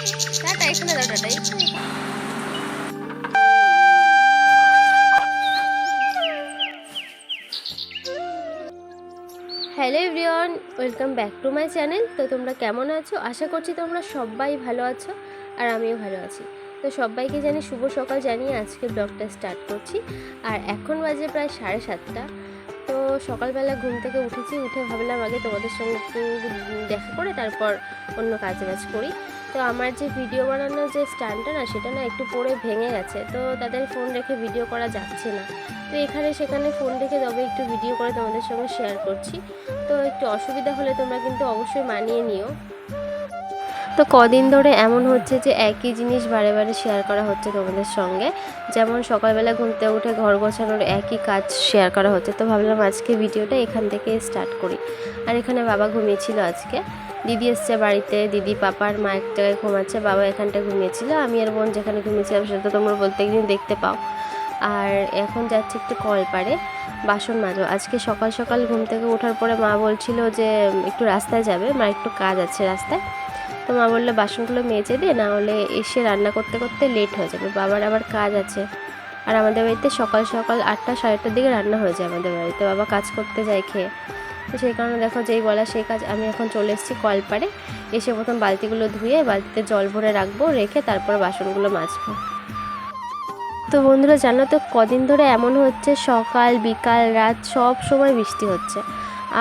Tata, এখানে দাও tata, এখানে। Hello everyone, welcome back to my channel. তো তোমরা কেমন আছো? আশা করছি তোমরা সবাই ভালো আছো, আর আমিও ভালো আছি। তো সবাইকে জানি শুভ সকাল জানিয়ে আজকে ব্লগটা স্টার্ট করছি। আর এখন বাজে প্রায় 7:30। তো সকালবেলা ঘুম থেকে উঠে ভাবলাম আগে তোমাদের সঙ্গে একটু দেখা করে তারপর অন্য কাজ করি। তো আমার যে ভিডিও বানানোর যে স্ট্যান্ডটা না, সেটা না একটু পরে ভেঙে গেছে। তো তাদের ফোন রেখে ভিডিও করা যাচ্ছে না। তো এখানে সেখানে ফোন রেখে তবে একটু ভিডিও করে তোমাদের সঙ্গে শেয়ার করছি। তো একটু অসুবিধা হলে তোমরা কিন্তু অবশ্যই মানিয়ে নিও। তো কদিন ধরে এমন হচ্ছে যে একই জিনিস বারে বারে শেয়ার করা হচ্ছে তোমাদের সঙ্গে। যেমন সকালবেলা ঘুমতে উঠে ঘর গোছানোর একই কাজ শেয়ার করা হচ্ছে। তো ভাবলাম আজকে ভিডিওটা এখান থেকে স্টার্ট করি। আর এখানে বাবা ঘুমিয়েছিল আজকে, দিদি এসছে বাড়িতে, দিদি পাপা আর মা এক জায়গায় ঘুমাচ্ছে, বাবা এখানটায় ঘুমিয়েছিল, আমি আর বোন যেখানে ঘুমিয়েছিলাম সেটা তো তোমরা প্রত্যেকদিন দেখতে পাও। আর এখন যাচ্ছে একটু কলপাড়ে বাসন মাজো। আজকে সকাল সকাল ঘুম থেকে ওঠার পরে মা বলছিল যে একটু রাস্তায় যাবে, মা একটু কাজ আছে রাস্তায়। তো মা বললো বাসনগুলো মেজে দে, না হলে এসে রান্না করতে করতে লেট হয়ে যাবে, বাবার আবার কাজ আছে। আর আমাদের বাড়িতে সকাল সকাল 8টা সাড়ে 8টার দিকে রান্না হয়ে যায় আমাদের বাড়িতে, বাবা কাজ করতে যায় খেয়ে। তো সেই কারণে দেখো যেই বলা সেই কাজ। আমি এখন চলে এসেছি কলপাড়ে, এসে প্রথম বালতিগুলো ধুয়ে বালতিতে জল ভরে রাখবো, রেখে তারপর বাসনগুলো মাজবো। তো বন্ধুরা জানো তো, কদিন ধরে এমন হচ্ছে সকাল বিকাল রাত সব সময় বৃষ্টি হচ্ছে।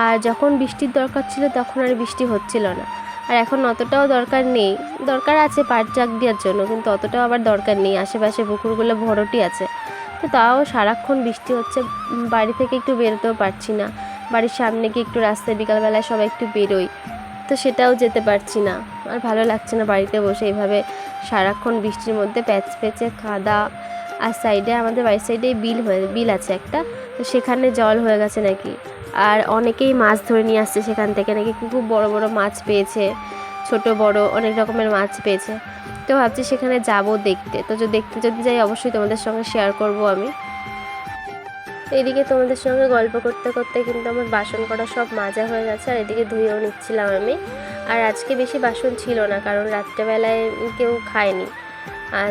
আর যখন বৃষ্টির দরকার ছিল তখন আর বৃষ্টি হচ্ছিল না। আর এখন অতটাও দরকার নেই, দরকার আছে পাট চাক দেওয়ার জন্য, কিন্তু অতটাও আবার দরকার নেই। আশেপাশে পুকুরগুলো ভরটি আছে, তো তাও সারাক্ষণ বৃষ্টি হচ্ছে। বাড়ি থেকে একটু বেরোতেও পারছি না। বাড়ির সামনে গিয়ে একটু রাস্তায় বিকালবেলায় সবাই একটু বেরোই, তো সেটাও যেতে পারছি না। আর ভালো লাগছে না বাড়িতে বসে এইভাবে সারাক্ষণ বৃষ্টির মধ্যে প্যাচ পেঁচে কাদা। আর সাইডে আমাদের বাড়ির সাইডে বিল আছে একটা, তো সেখানে জল হয়ে গেছে নাকি। আর অনেকেই মাছ ধরে নিয়ে আসছে সেখান থেকে নাকি, খুব বড় বড় মাছ পেয়েছে, ছোট বড় অনেক রকমের মাছ পেয়েছে। তো ভাবছি সেখানে যাব দেখতে। তো দেখতে যদি যাই অবশ্যই তোমাদের সঙ্গে শেয়ার করব আমি। এদিকে তোমাদের সঙ্গে গল্প করতে করতে কিন্তু আমার বাসন করা সব মাজা হয়ে গেছে, আর এদিকে ধুয়েও নিচ্ছিলাম আমি। আর আজকে বেশি বাসন ছিল না, কারণ রাত্রেবেলায় কেউ খায়নি।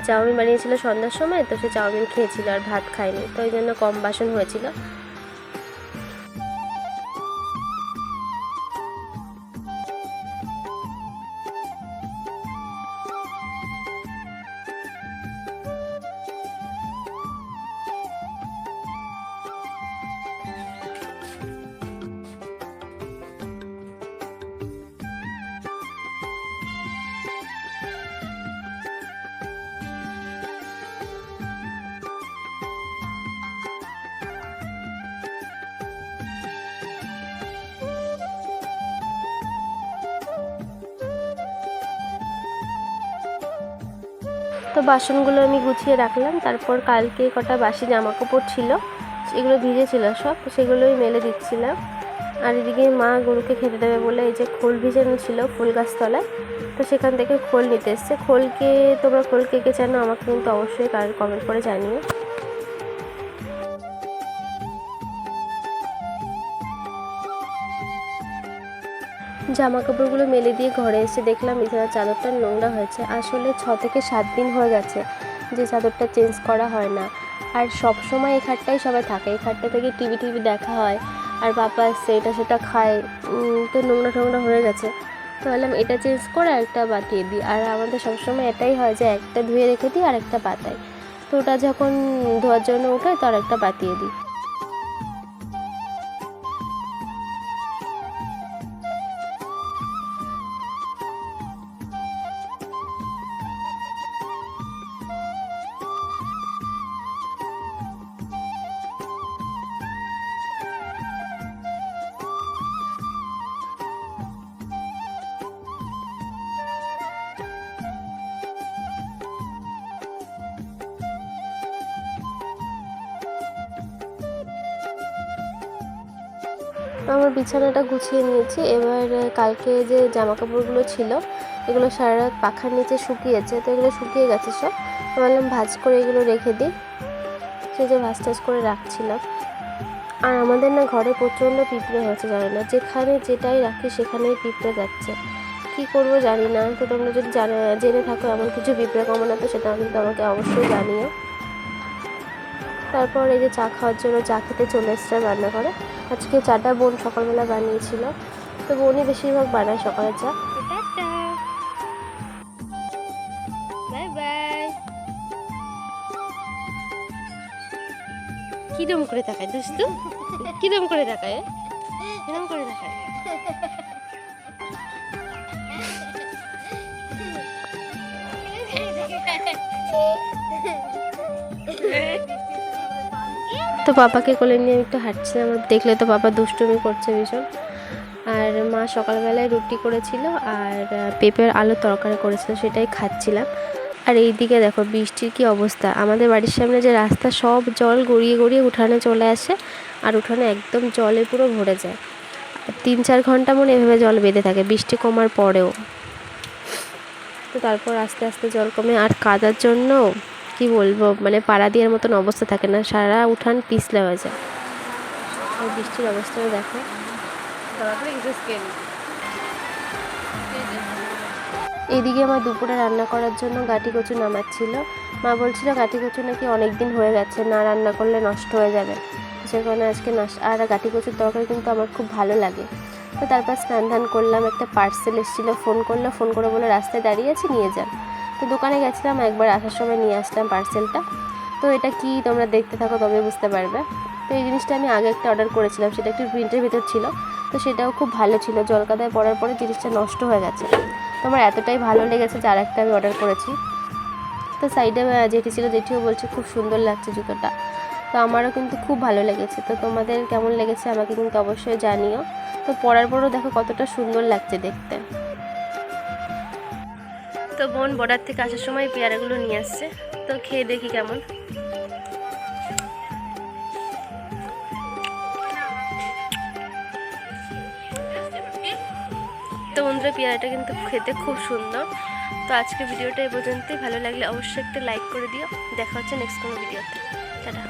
চাউমিন বানিয়েছিল সন্ধ্যার সময়, তো সে চাউমিন খেয়েছিল আর ভাত খায়নি, তো ওই জন্য কম বাসন হয়েছিল। তো বাসনগুলো আমি গুছিয়ে রাখলাম। তারপর কালকে কটা বাসি জামা কাপড় ছিল, এগুলো ভিজেছিল সব, তো সেগুলোই মেলে দিচ্ছিলাম। আর এদিকে মা গরুকে খেতে দেবে বলে এই যে খোল ভিজানো ছিল ফুল গাছতলায়, তো সেখান থেকে খোল নিতে এসছে। তোমরা খোল কে কে জানো আমাকে কিন্তু অবশ্যই কমেন্ট করে জানিও। জামা কাপড়গুলো মেলে দিয়ে ঘরে এসে দেখলাম বিছানার চাদরটা নোংরা হয়েছে। আসলে 6 থেকে 7 দিন হয়ে গেছে যে চাদরটা চেঞ্জ করা হয় না। আর সব সময় এই খাটটাই সবাই থাকে, এই খাটটা থেকে টিভি দেখা হয়, আর পাপা এসছে এটা সেটা খায়। তো নোংরা হয়ে গেছে। তো ভাবলাম এটা চেঞ্জ করে একটা বাতিয়ে দিই। আর আমাদের সবসময় এটাই হয় যে একটা ধুয়ে রেখে দিই আর একটা পাতাই, তো ওটা যখন ধোয়ার জন্য উঠায় তো আর একটা বাতিয়ে দিই। আমার বিছানাটা গুছিয়ে নিয়েছি। এবার কালকে যে জামা কাপড়গুলো ছিল এগুলো সারা রাত পাখার নিচে শুকিয়েছে, তো এগুলো শুকিয়ে গেছে সব। ভাবলাম ভাঁজ করে এগুলো রেখে দিই, সেই যে ভাঁজ টাজ করে রাখছিলাম। আর আমাদের না ঘরে প্রচণ্ড পিঁপড়ে হয়েছে, জানো না, যেখানে যেটাই রাখি সেখানেই পিঁপড়ে যাচ্ছে। কী করবো জানি না। তো তোমরা যদি জেনে থাকো এমন কিছু পিঁপড়ে কামড়ানো, তো সেটা কিন্তু আমাকে অবশ্যই জানিও। তারপর এই যে চা খাওয়ার জন্য চা খেতে চলে এসেছিলাম রান্না করে। আজকে চাটা বোন সকালবেলা বানিয়েছিল, তো বোনই বেশিরভাগ বানায় সকালে চা। Bye bye. কিরম করে তাকায় দুস্তু, কিরম করে তাকায়, কিরম করে তাকায়। তো পাপাকে কোলে নিয়ে একটু হাঁটছিলাম, দেখলে তো পাপা দুষ্টুমি করছে ভীষণ। আর মা সকালবেলায় রুটি করেছিল আর পেঁপের আলুর তরকারি করেছিল, সেটাই খাচ্ছিলাম। আর এই দিকে দেখো বৃষ্টির কি অবস্থা, আমাদের বাড়ির সামনে যে রাস্তা সব জল গড়িয়ে গড়িয়ে উঠানে চলে আসে, আর উঠানে একদম জলে পুরো ভরে যায়। আর 3-4 ঘন্টা মনে এভাবে জল বেঁধে থাকে বৃষ্টি কমার পরেও। তো তারপর আস্তে আস্তে জল কমে, আর কাদার জন্য কি বলবো, মানে পাড়া দেওয়ার মতন অবস্থা থাকে না, সারা উঠান পিছলে হয়ে যায়। আর বৃষ্টির অবস্থাও দেখো। এইদিকে আমার দুপুরে রান্না করার জন্য গাঁটি কচু নামাচ্ছিল। মা বলছিল গাঁটি কচু নাকি অনেক দিন হয়ে গেছে, না রান্না করলে নষ্ট হয়ে যাবে, সে কারণে আজকে আর গাঁটি কচুর তরকারি কিন্তু আমার খুব ভালো লাগে। তো তারপর স্নান ধান করলাম, একটা পার্সেল এসেছিলো, ফোন করে বলে রাস্তায় দাঁড়িয়ে আছি নিয়ে যান। তো দোকানে গেছিলাম, একবার আসার সময় নিয়ে আসলাম পার্সেলটা। তো এটা কি তোমরা দেখতে থাকো তবে বুঝতে পারবে। তো এই জিনিসটা আমি আগে একটা অর্ডার করেছিলাম, সেটা একটু প্রিন্টের ভিতর ছিল, তো সেটাও খুব ভালো ছিল। জলকাদায় পড়ার পরে জিনিসটা নষ্ট হয়ে গেছে, তো আমার এতটাই ভালো লেগেছে যে আরেকটা আমি অর্ডার করেছি। তো সাইডে জেঠি ছিল, জেঠিও বলছে খুব সুন্দর লাগছে জুতোটা, তো আমারও কিন্তু খুব ভালো লেগেছে। তো তোমাদের কেমন লেগেছে আমাকে কিন্তু অবশ্যই জানিও। তো পরার পরও দেখো কতটা সুন্দর লাগছে দেখতে। তো বোন বর্ডার থেকে আসার সময় পেয়ারাগুলো নিয়ে আসছে, তো খেয়ে দেখি কেমন। তো বন্ধুরা পেয়ারাটা কিন্তু খেতে খুব সুন্দর। তো আজকে ভিডিওটা এই পর্যন্তই, ভালো লাগলে অবশ্যই একটা লাইক করে দিও। দেখা হচ্ছে নেক্সট কোনো ভিডিওতে। টাটা।